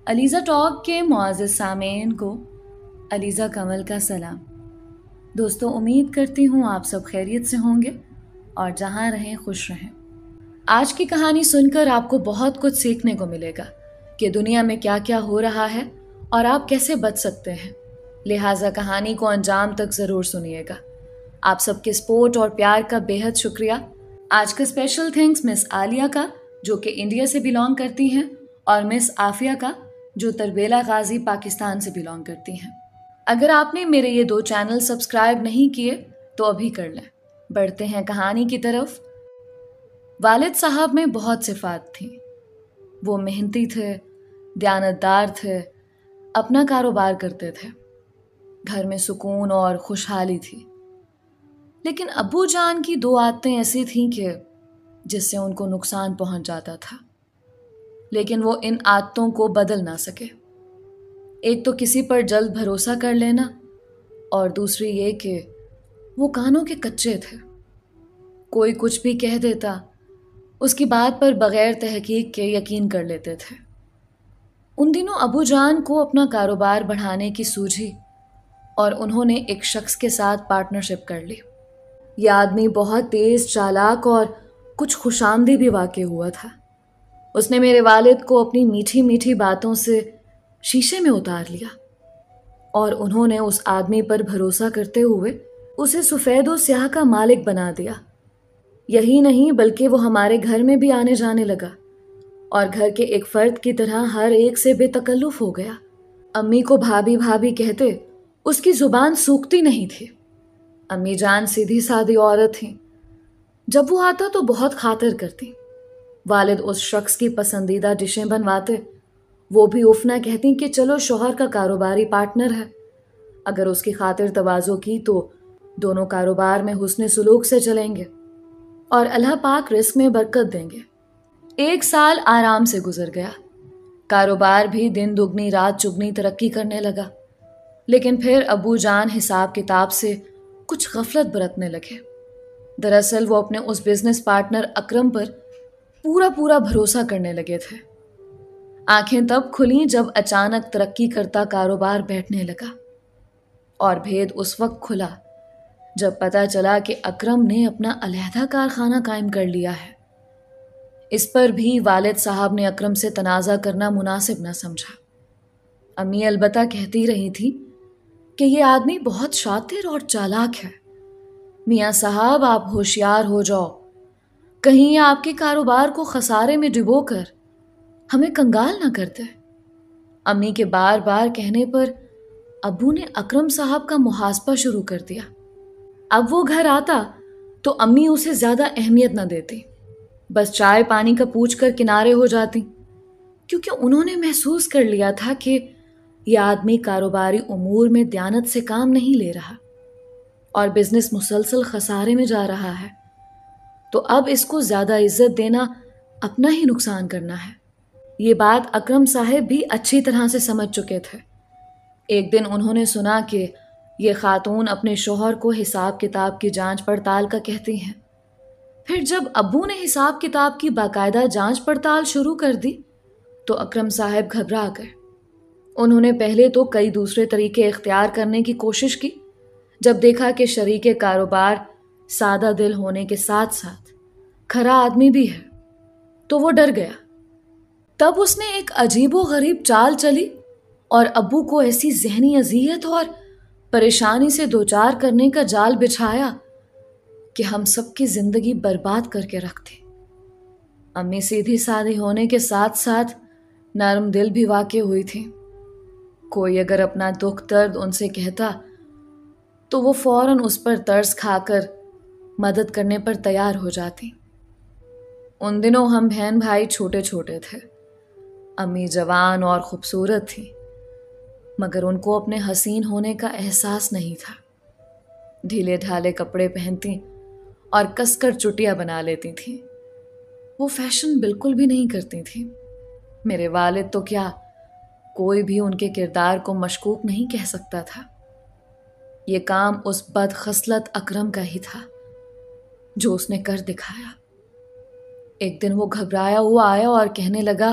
Alizeh talk کے معزز سامعین کو علیزہ کمل کا سلام۔ دوستو، امید کرتی ہوں آپ سب خیریت سے ہوں گے اور جہاں رہیں خوش رہیں۔ آج کی کہانی سن کر آپ کو بہت کچھ سیکھنے کو ملے گا کہ دنیا میں کیا کیا ہو رہا ہے اور آپ کیسے بچ سکتے ہیں، لہٰذا کہانی کو انجام تک ضرور سنیے گا۔ آپ سب کے سپورٹ اور پیار کا بے حد شکریہ۔ آج کا اسپیشل تھینکس مس عالیہ کا، جو کہ انڈیا سے بلانگ کرتی ہیں، اور مس عافیہ کا، جو تربیلا غازی پاکستان سے بلانگ کرتی ہیں۔ اگر آپ نے میرے یہ 2 چینل سبسکرائب نہیں کیے تو ابھی کر لیں۔ بڑھتے ہیں کہانی کی طرف۔ والد صاحب میں بہت صفات تھیں۔ وہ محنتی تھے، دیانتدار تھے، اپنا کاروبار کرتے تھے، گھر میں سکون اور خوشحالی تھی۔ لیکن ابو جان کی 2 عادتیں ایسی تھیں کہ جس سے ان کو نقصان پہنچ جاتا تھا، لیکن وہ ان عادتوں کو بدل نہ سکے۔ ایک تو کسی پر جلد بھروسہ کر لینا، اور دوسری یہ کہ وہ کانوں کے کچے تھے۔ کوئی کچھ بھی کہہ دیتا، اس کی بات پر بغیر تحقیق کے یقین کر لیتے تھے۔ ان دنوں ابو جان کو اپنا کاروبار بڑھانے کی سوجھی اور انہوں نے ایک شخص کے ساتھ پارٹنرشپ کر لی۔ یہ آدمی بہت تیز، چالاک اور کچھ خوش آمدی بھی واقع ہوا تھا۔ اس نے میرے والد کو اپنی میٹھی میٹھی باتوں سے شیشے میں اتار لیا، اور انہوں نے اس آدمی پر بھروسہ کرتے ہوئے اسے سفید و سیاہ کا مالک بنا دیا۔ یہی نہیں بلکہ وہ ہمارے گھر میں بھی آنے جانے لگا اور گھر کے ایک فرد کی طرح ہر ایک سے بے تکلف ہو گیا۔ امی کو بھابھی بھابھی کہتے، اس کی زبان سوکھتی نہیں تھی۔ امی جان سیدھی سادی عورت تھیں، جب وہ آتا تو بہت خاطر کرتی۔ والد اس شخص کی پسندیدہ ڈشیں بنواتے، وہ بھی اف نہ کہتی کہ چلو شوہر کا کاروباری پارٹنر ہے۔ اگر اس کی خاطر تواضع کی تو دونوں کاروبار میں حسن سلوک سے چلیں گے اور اللہ پاک رزق میں برکت دیں گے۔ 1 سال آرام سے گزر گیا۔ کاروبار بھی دن دگنی رات چگنی ترقی کرنے لگا، لیکن پھر ابو جان حساب کتاب سے کچھ غفلت برتنے لگے۔ دراصل وہ اپنے اس بزنس پارٹنر اکرم پر پورا بھروسہ کرنے لگے تھے۔ آنکھیں تب کھلیں جب اچانک ترقی کرتا کاروبار بیٹھنے لگا، اور بھید اس وقت کھلا جب پتہ چلا کہ اکرم نے اپنا علیحدہ کارخانہ قائم کر لیا ہے۔ اس پر بھی والد صاحب نے اکرم سے تنازع کرنا مناسب نہ سمجھا۔ امی البتہ کہتی رہی تھی کہ یہ آدمی بہت شاطر اور چالاک ہے، میاں صاحب آپ ہوشیار ہو جاؤ، کہیں یہ آپ کے کاروبار کو خسارے میں ڈبو کر ہمیں کنگال نہ کرتے۔ امی کے بار بار کہنے پر ابو نے اکرم صاحب کا محاسبہ شروع کر دیا۔ اب وہ گھر آتا تو امی اسے زیادہ اہمیت نہ دیتی، بس چائے پانی کا پوچھ کر کنارے ہو جاتی، کیونکہ انہوں نے محسوس کر لیا تھا کہ یہ آدمی کاروباری امور میں دیانت سے کام نہیں لے رہا اور بزنس مسلسل خسارے میں جا رہا ہے، تو اب اس کو زیادہ عزت دینا اپنا ہی نقصان کرنا ہے۔ یہ بات اکرم صاحب بھی اچھی طرح سے سمجھ چکے تھے۔ ایک دن انہوں نے سنا کہ یہ خاتون اپنے شوہر کو حساب کتاب کی جانچ پڑتال کا کہتی ہیں۔ پھر جب ابو نے حساب کتاب کی باقاعدہ جانچ پڑتال شروع کر دی تو اکرم صاحب گھبرا گئے۔ انہوں نے پہلے تو کئی دوسرے طریقے اختیار کرنے کی کوشش کی۔ جب دیکھا کہ شریک کاروبار سادہ دل ہونے کے ساتھ ساتھ کھرا آدمی بھی ہے تو وہ ڈر گیا۔ تب اس نے ایک عجیب و غریب چال چلی اور ابو کو ایسی ذہنی اذیت اور پریشانی سے دوچار کرنے کا جال بچھایا کہ ہم سب کی زندگی برباد کر کے رکھ دی۔ امی سیدھی سادھی ہونے کے ساتھ ساتھ نرم دل بھی واقع ہوئی تھی۔ کوئی اگر اپنا دکھ درد ان سے کہتا تو وہ فوراً اس پر ترس کھا کر مدد کرنے پر تیار ہو جاتی۔ ان دنوں ہم بہن بھائی چھوٹے چھوٹے تھے۔ امی جوان اور خوبصورت تھی، مگر ان کو اپنے حسین ہونے کا احساس نہیں تھا۔ ڈھیلے ڈھالے کپڑے پہنتی اور کس کر چٹیاں بنا لیتی تھیں۔ وہ فیشن بالکل بھی نہیں کرتی تھیں۔ میرے والد تو کیا، کوئی بھی ان کے کردار کو مشکوک نہیں کہہ سکتا تھا۔ یہ کام اس بد خصلت اکرم کا ہی تھا جو اس نے کر دکھایا۔ ایک دن وہ گھبرایا ہوا آیا اور کہنے لگا،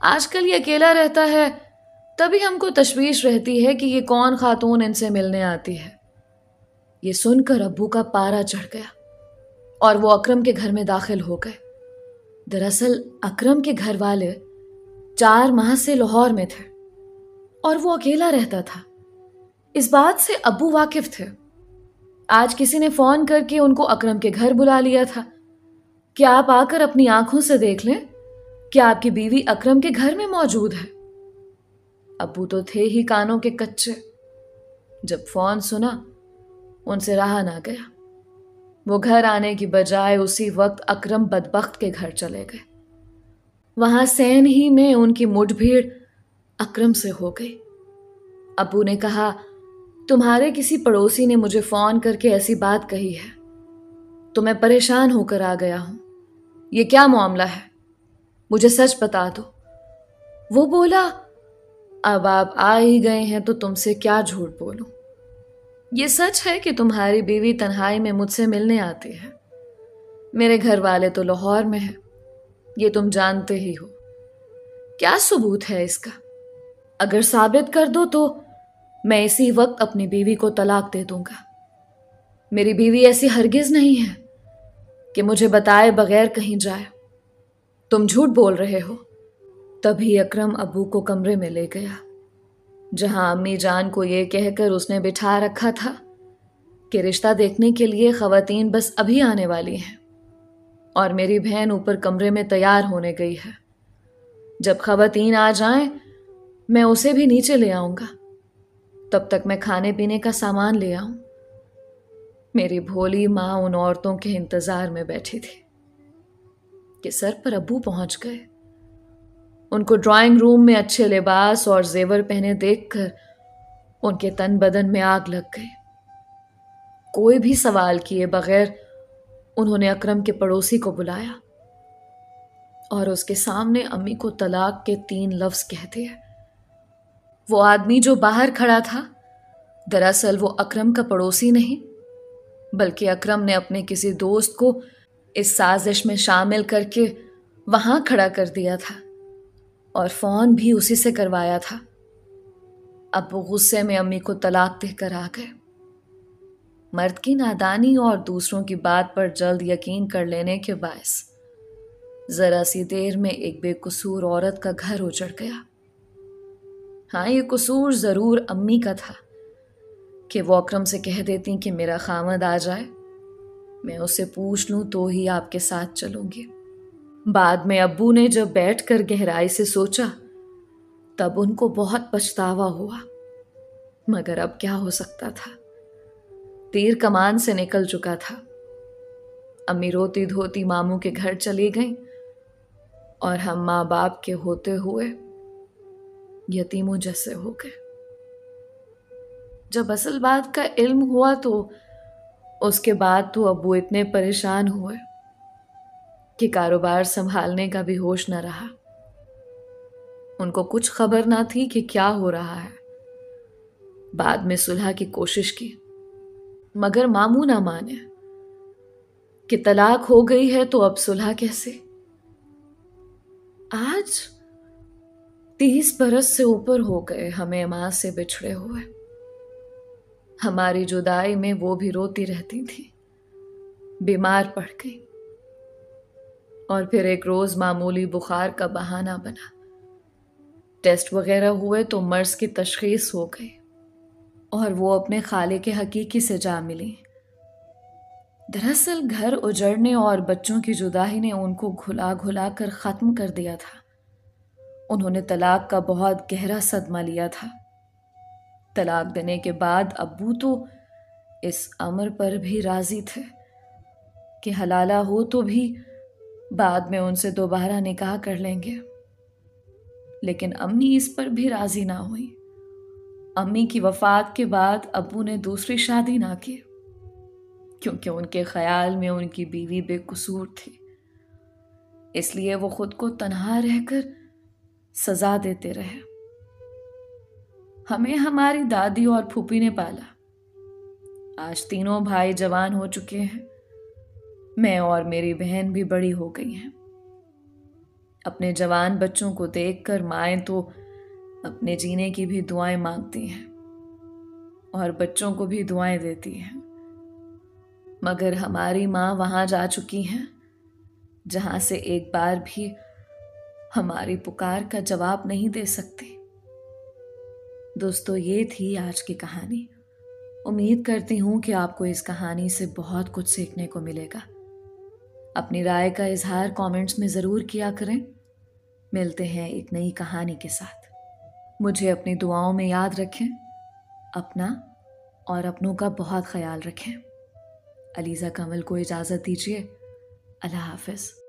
آج کل یہ اکیلا رہتا ہے، تبھی ہم کو تشویش رہتی ہے کہ یہ کون خاتون ان سے ملنے آتی ہے۔ یہ سن کر ابو کا پارا چڑھ گیا اور وہ اکرم کے گھر میں داخل ہو گئے۔ دراصل اکرم کے گھر والے 4 ماہ سے لاہور میں تھے اور وہ اکیلا رہتا تھا۔ اس بات سے ابو واقف تھے۔ آج کسی نے فون کر کے ان کو اکرم کے گھر بلا لیا تھا کہ آپ آ کر اپنی آنکھوں سے دیکھ لیں کہ آپ کی بیوی اکرم کے گھر میں موجود ہے۔ ابو تو تھے ہی کانوں کے کچے۔ جب فون سنا ان سے رہا نہ گیا۔ وہ گھر آنے کی بجائے اسی وقت اکرم بدبخت کے گھر چلے گئے۔ وہاں سین ہی میں ان کی مٹ بھیڑ اکرم سے ہو گئی۔ ابو نے کہا، تمہارے کسی پڑوسی نے مجھے فون کر کے ایسی بات کہی ہے تو میں پریشان ہو کر آ گیا ہوں۔ یہ کیا معاملہ ہے؟ مجھے سچ بتا دو۔ وہ بولا، اب آپ آ ہی گئے ہیں تو تم سے کیا جھوٹ بولوں۔ یہ سچ ہے کہ تمہاری بیوی تنہائی میں مجھ سے ملنے آتی ہے۔ میرے گھر والے تو لاہور میں ہیں، یہ تم جانتے ہی ہو۔ کیا ثبوت ہے اس کا؟ اگر ثابت کر دو تو میں اسی وقت اپنی بیوی کو طلاق دے دوں گا۔ میری بیوی ایسی ہرگز نہیں ہے کہ مجھے بتائے بغیر کہیں جائے۔ تم جھوٹ بول رہے ہو۔ تبھی اکرم ابو کو کمرے میں لے گیا، جہاں امی جان کو یہ کہہ کر اس نے بٹھا رکھا تھا کہ رشتہ دیکھنے کے لیے خواتین بس ابھی آنے والی ہیں اور میری بہن اوپر کمرے میں تیار ہونے گئی ہے۔ جب خواتین آ جائیں میں اسے بھی نیچے لے آؤں گا، تب تک میں کھانے پینے کا سامان لے آؤں۔ میری بھولی ماں ان عورتوں کے انتظار میں بیٹھی تھی کہ سر پر ابو پہنچ گئے۔ ان کو ڈرائنگ روم میں اچھے لباس اور زیور پہنے دیکھ کر ان کے تن بدن میں آگ لگ گئی۔ کوئی بھی سوال کیے بغیر انہوں نے اکرم کے پڑوسی کو بلایا اور اس کے سامنے امی کو طلاق کے 3 لفظ کہہ دیے۔ وہ آدمی جو باہر کھڑا تھا دراصل وہ اکرم کا پڑوسی نہیں، بلکہ اکرم نے اپنے کسی دوست کو اس سازش میں شامل کر کے وہاں کھڑا کر دیا تھا اور فون بھی اسی سے کروایا تھا۔ اب وہ غصے میں امی کو طلاق دے کر آ گئے۔ مرد کی نادانی اور دوسروں کی بات پر جلد یقین کر لینے کے باعث ذرا سی دیر میں ایک بے قصور عورت کا گھر اجڑ گیا۔ ہاں، یہ قصور ضرور امی کا تھا کہ وہ اکرم سے کہہ دیتی کہ میرا خامد آ جائے، میں اسے پوچھ لوں تو ہی آپ کے ساتھ چلوں گی۔ بعد میں ابو نے جب بیٹھ کر گہرائی سے سوچا تب ان کو بہت پچھتاوا ہوا، مگر اب کیا ہو سکتا تھا؟ تیر کمان سے نکل چکا تھا۔ امی روتی دھوتی ماموں کے گھر چلی گئیں اور ہم ماں باپ کے ہوتے ہوئے یتیموں جیسے ہو گئے۔ جب اصل بات کا علم ہوا تو اس کے بعد تو ابو اتنے پریشان ہوئے کہ کاروبار سنبھالنے کا بھی ہوش نہ رہا۔ ان کو کچھ خبر نہ تھی کہ کیا ہو رہا ہے۔ بعد میں صلح کی کوشش کی مگر ماموں نہ مانے کہ طلاق ہو گئی ہے تو اب صلح کیسے؟ آج 30 برس سے اوپر ہو گئے ہمیں ماں سے بچھڑے ہوئے۔ ہماری جدائی میں وہ بھی روتی رہتی تھی، بیمار پڑ گئی اور پھر ایک روز معمولی بخار کا بہانہ بنا۔ ٹیسٹ وغیرہ ہوئے تو مرض کی تشخیص ہو گئی اور وہ اپنے خالق حقیقی سے جا ملی۔ دراصل گھر اجڑنے اور بچوں کی جدائی نے ان کو گھلا گھلا کر ختم کر دیا تھا۔ انہوں نے طلاق کا بہت گہرا صدمہ لیا تھا۔ طلاق دینے کے بعد ابو تو اس امر پر بھی راضی تھے کہ حلالہ ہو تو بھی بعد میں ان سے دوبارہ نکاح کر لیں گے، لیکن امی اس پر بھی راضی نہ ہوئی۔ امی کی وفات کے بعد ابو نے دوسری شادی نہ کی کیونکہ ان کے خیال میں ان کی بیوی بے قصور تھی، اس لیے وہ خود کو تنہا رہ کر سزا دیتے رہے۔ ہمیں ہماری دادی اور پھوپھی نے پالا۔ آج تینوں بھائی جوان ہو چکے ہیں، میں اور میری بہن بھی بڑی ہو گئی ہیں۔ اپنے جوان بچوں کو دیکھ کر مائیں تو اپنے جینے کی بھی دعائیں مانگتی ہیں اور بچوں کو بھی دعائیں دیتی ہیں، مگر ہماری ماں وہاں جا چکی ہیں جہاں سے ایک بار بھی ہماری پکار کا جواب نہیں دے سکتی۔ دوستو، یہ تھی آج کی کہانی۔ امید کرتی ہوں کہ آپ کو اس کہانی سے بہت کچھ سیکھنے کو ملے گا۔ اپنی رائے کا اظہار کامنٹس میں ضرور کیا کریں۔ ملتے ہیں ایک نئی کہانی کے ساتھ۔ مجھے اپنی دعاؤں میں یاد رکھیں، اپنا اور اپنوں کا بہت خیال رکھیں۔ علیزہ کمل کو اجازت دیجیے۔ اللہ حافظ۔